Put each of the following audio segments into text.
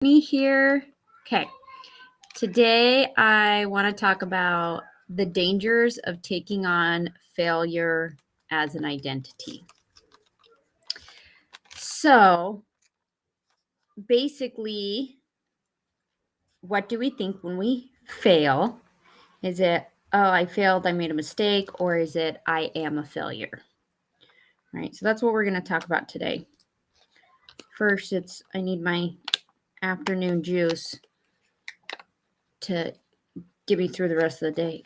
Me here. Okay. Today I want to talk about the dangers of taking on failure as an identity. So, basically, what do we think when we fail? Is it, oh, I failed, I made a mistake, or is it, I am a failure? Right. So, that's what we're going to talk about today. First, I need my afternoon juice to get me through the rest of the day.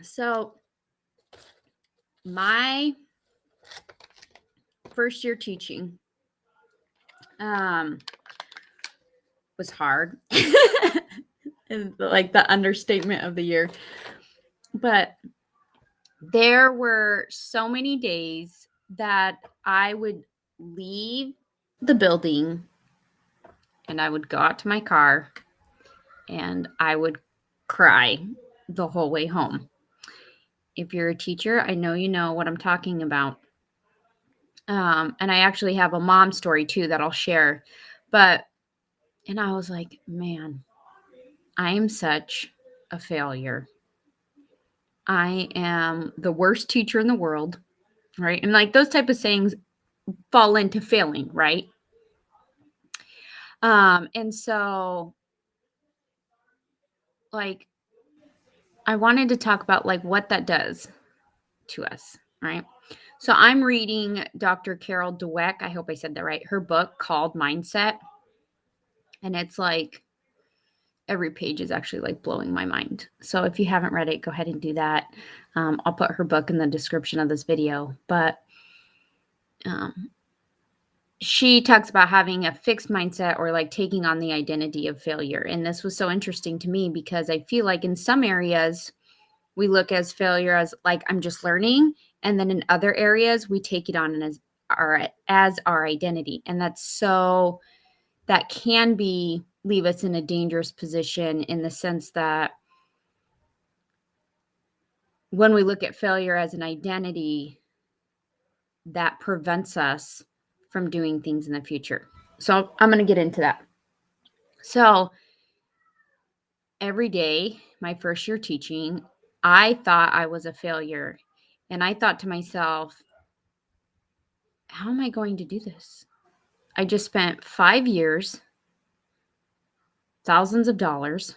So, my first year teaching was hard. Like the understatement of the year. But there were so many days that I would leave the building and I would go out to my car and I would cry the whole way home. If you're a teacher, I know you know what I'm talking about. And I actually have a mom story too that I'll share. And I was like, man, I am such a failure. I am the worst teacher in the world, right? And like those type of sayings fall into failing, right? And so like I wanted to talk about like what that does to us, right? So I'm reading Dr. Carol Dweck. I hope I said that right. Her book called Mindset. And it's like every page is actually like blowing my mind. So if you haven't read it, go ahead and do that. I'll put her book in the description of this video. But she talks about having a fixed mindset or like taking on the identity of failure. And this was so interesting to me because I feel like in some areas we look as failure as like I'm just learning, and then in other areas we take it on as our identity. And that can leave us in a dangerous position in the sense that when we look at failure as an identity, that prevents us from doing things in the future. So I'm going to get into that. So every day, my first year teaching, I thought I was a failure. And I thought to myself, how am I going to do this? I just spent 5 years, thousands of dollars,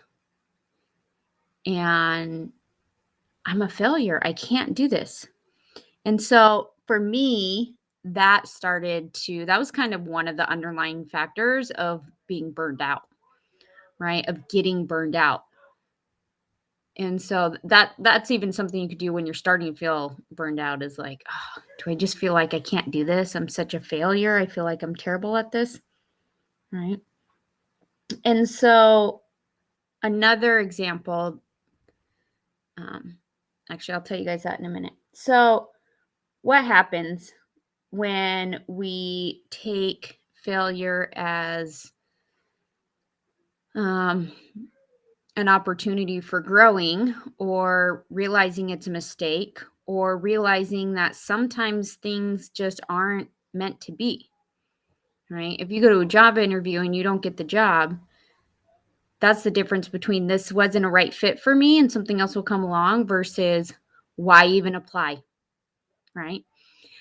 and I'm a failure. I can't do this. And so for me, that was kind of one of the underlying factors of being burned out, right? Of getting burned out. And so that's even something you could do when you're starting to feel burned out is like, oh, do I just feel like I can't do this? I'm such a failure. I feel like I'm terrible at this, right? And so another example, actually, I'll tell you guys that in a minute. So what happens when we take failure as an opportunity for growing, or realizing it's a mistake, or realizing that sometimes things just aren't meant to be, right? If you go to a job interview and you don't get the job, that's the difference between this wasn't a right fit for me and something else will come along versus why even apply, right?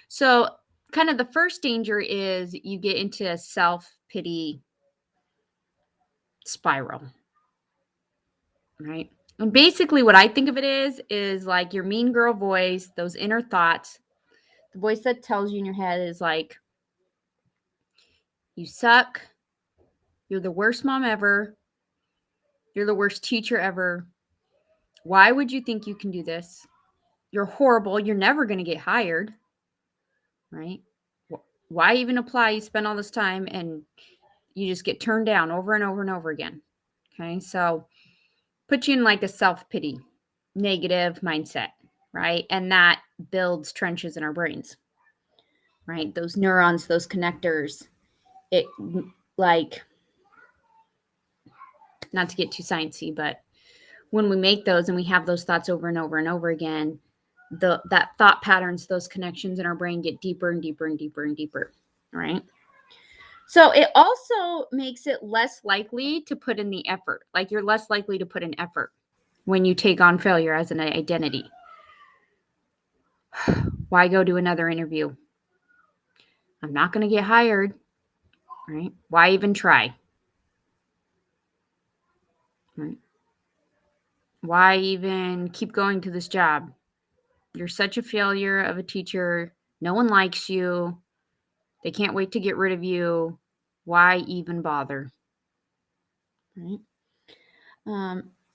So kind of the first danger is you get into a self-pity spiral, right? And basically what I think of it is like your mean girl voice, those inner thoughts, the voice that tells you in your head is like, you suck. You're the worst mom ever. You're the worst teacher ever. Why would you think you can do this? You're horrible. You're never going to get hired, right? Why even apply? You spend all this time and you just get turned down over and over and over again. Okay. So put you in like a self-pity, negative mindset, right? And that builds trenches in our brains, right? Those neurons, those connectors, it like, not to get too sciencey, but when we make those and we have those thoughts over and over and over again, that thought patterns, those connections in our brain get deeper and deeper and deeper and deeper, right? So it also makes it less likely to put in the effort. Like you're less likely to put in effort when you take on failure as an identity. Why go to another interview? I'm not going to get hired, right? Why even try? Right? Why even keep going to this job? You're such a failure of a teacher. No one likes you. They can't wait to get rid of you. Why even bother? Right?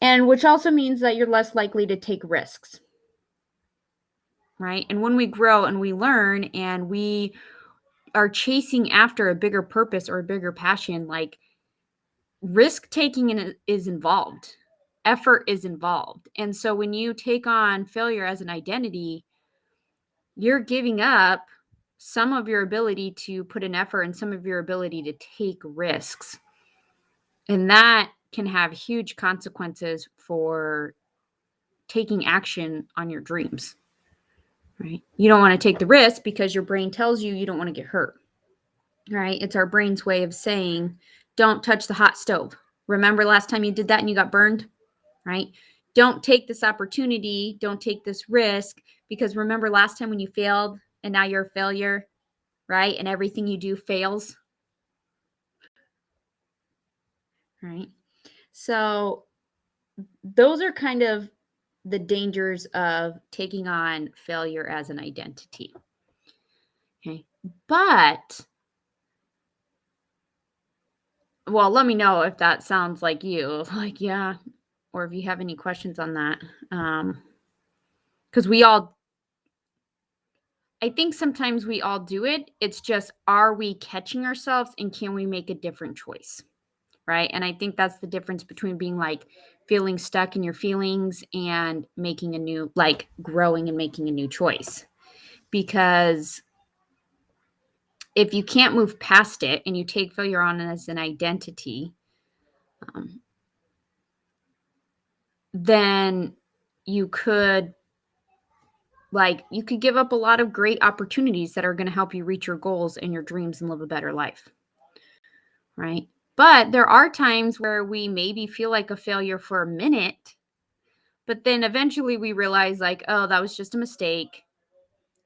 And which also means that you're less likely to take risks. Right? And when we grow and we learn and we are chasing after a bigger purpose or a bigger passion, like risk taking is involved, effort is involved. And so when you take on failure as an identity, you're giving up some of your ability to put an effort and some of your ability to take risks. And that can have huge consequences for taking action on your dreams, right? You don't want to take the risk because your brain tells you you don't want to get hurt, right? It's our brain's way of saying, don't touch the hot stove. Remember last time you did that and you got burned, right? Don't take this opportunity. Don't take this risk because remember last time when you failed and now you're a failure, right? And everything you do fails, right? So those are kind of the dangers of taking on failure as an identity. Okay. But, well, let me know if that sounds like you. Like, yeah. Or if you have any questions on that. Because I think sometimes we all do it. It's just, are we catching ourselves and can we make a different choice? Right. And I think that's the difference between being like feeling stuck in your feelings and making a new, like growing and making a new choice. Because if you can't move past it and you take failure on as an identity, then you could give up a lot of great opportunities that are going to help you reach your goals and your dreams and live a better life. Right. But there are times where we maybe feel like a failure for a minute, but then eventually we realize like, oh, that was just a mistake.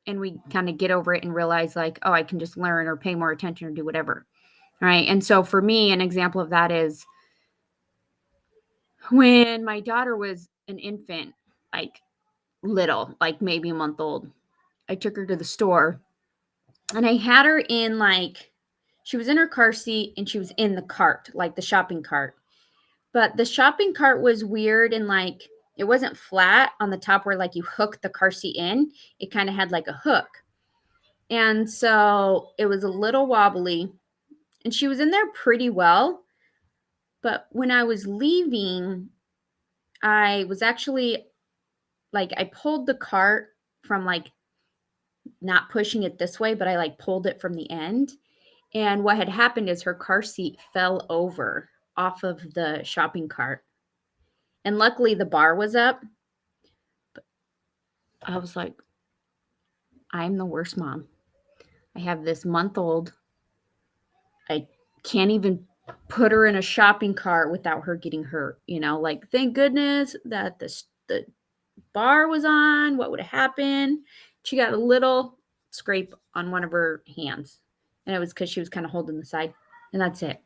And we kind of get over it and realize like, oh, I can just learn or pay more attention or do whatever. Right. And so for me, an example of that is when my daughter was an infant, like little, like maybe a month old, I took her to the store and I had her in she was in her car seat and she was in the cart, like the shopping cart. But the shopping cart was weird and it wasn't flat on the top where you hook the car seat in. It kind of had like a hook. And so it was a little wobbly and she was in there pretty well. But when I was leaving, I was actually I pulled the cart from not pushing it this way, but I pulled it from the end. And what had happened is her car seat fell over off of the shopping cart. And luckily the bar was up. But I was like, I'm the worst mom. I have this month old. I can't even put her in a shopping cart without her getting hurt. Thank goodness that the bar was on. What would have happened? She got a little scrape on one of her hands. And it was because she was kind of holding the side. And that's it.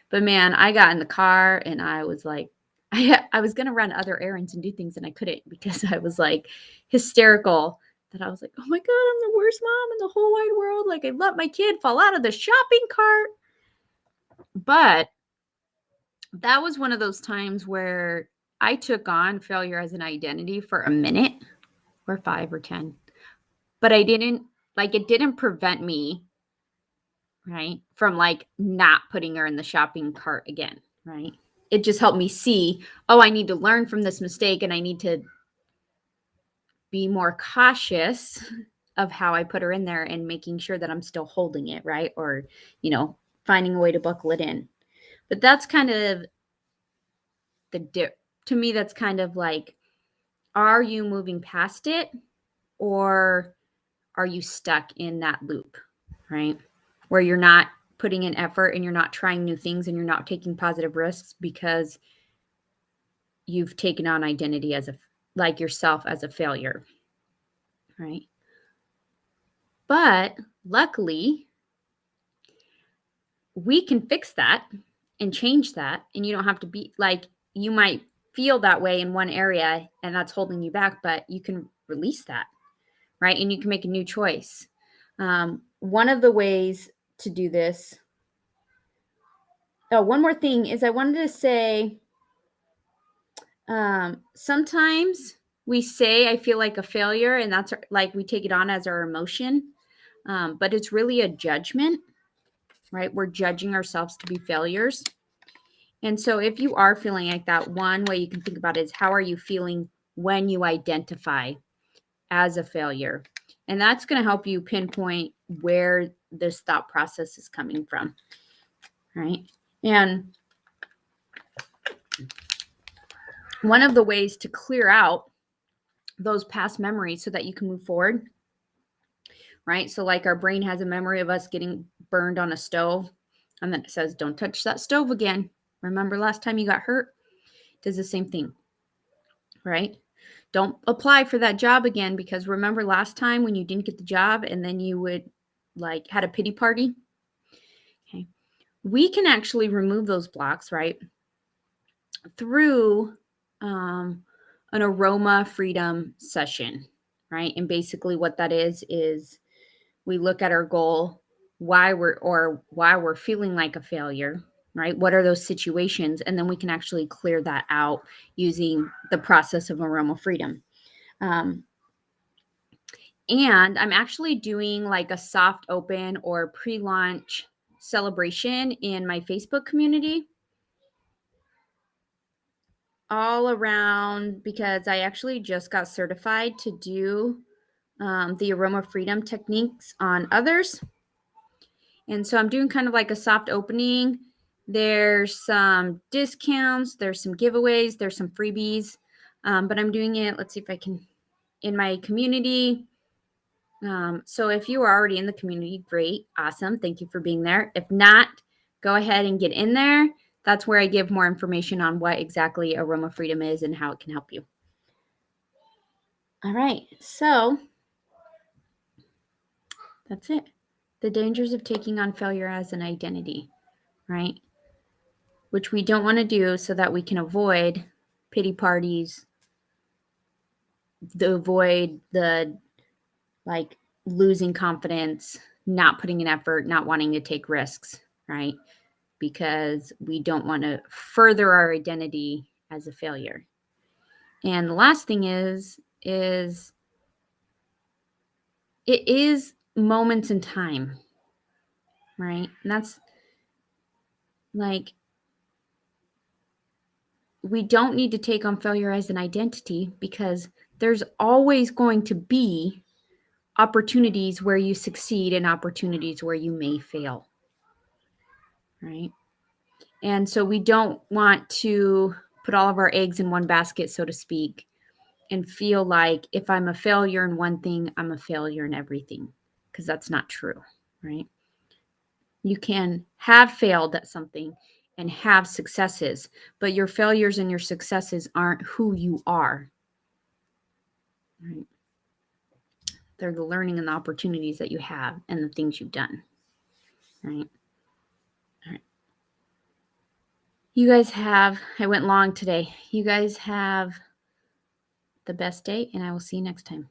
But man, I got in the car and I was like, I was going to run other errands and do things and I couldn't because I was hysterical that I was like, oh my God, I'm the worst mom in the whole wide world. I let my kid fall out of the shopping cart. But that was one of those times where I took on failure as an identity for a minute or 5 or 10. But I didn't, it didn't prevent me, right, from not putting her in the shopping cart again, right? It just helped me see, oh, I need to learn from this mistake and I need to be more cautious of how I put her in there and making sure that I'm still holding it, right? Or, finding a way to buckle it in. But that's kind of to me, that's kind of are you moving past it or are you stuck in that loop, right? Where you're not putting in effort and you're not trying new things and you're not taking positive risks because you've taken on identity as like yourself as a failure, right? But luckily, we can fix that and change that. And you don't have to be like, you might feel that way in one area and that's holding you back, but you can release that, right? And you can make a new choice. One of the ways to do this. Oh, one more thing is I wanted to say, sometimes we say, I feel like a failure, and that's like we take it on as our emotion. But it's really a judgment, right? We're judging ourselves to be failures. And so if you are feeling like that, one way you can think about it is how are you feeling when you identify as a failure? And that's going to help you pinpoint where this thought process is coming from, right? And one of the ways to clear out those past memories so that you can move forward, right? So like our brain has a memory of us getting burned on a stove, and then it says, don't touch that stove again. Remember last time you got hurt? It does the same thing, right? Don't apply for that job again because remember last time when you didn't get the job and then you would like had a pity party? Okay. We can actually remove those blocks, right? Through an aroma freedom session, right? And basically what that is we look at our goal, why we're feeling like a failure, right? What are those situations? And then we can actually clear that out using the process of aroma freedom. And I'm actually doing like a soft open or pre-launch celebration in my Facebook community all around because I actually just got certified to do the aroma freedom techniques on others. And so I'm doing kind of like a soft opening. There's some discounts, there's some giveaways, there's some freebies, but I'm doing it. Let's see if I can in my community. So if you are already in the community, great, awesome. Thank you for being there. If not, go ahead and get in there. That's where I give more information on what exactly aroma freedom is and how it can help you. All right, so that's it. The dangers of taking on failure as an identity, right? Which we don't want to do so that we can avoid pity parties, avoid the like losing confidence, not putting in effort, not wanting to take risks, right? Because we don't want to further our identity as a failure. And the last thing is it is moments in time, right? And that's like, we don't need to take on failure as an identity because there's always going to be opportunities where you succeed and opportunities where you may fail, right? And so we don't want to put all of our eggs in one basket, so to speak, and feel like if I'm a failure in one thing, I'm a failure in everything, because that's not true, right? You can have failed at something and have successes, but your failures and your successes aren't who you are, right? They're the learning and the opportunities that you have and the things you've done, right? All right. You guys have, I went long today. You guys have the best day, and I will see you next time.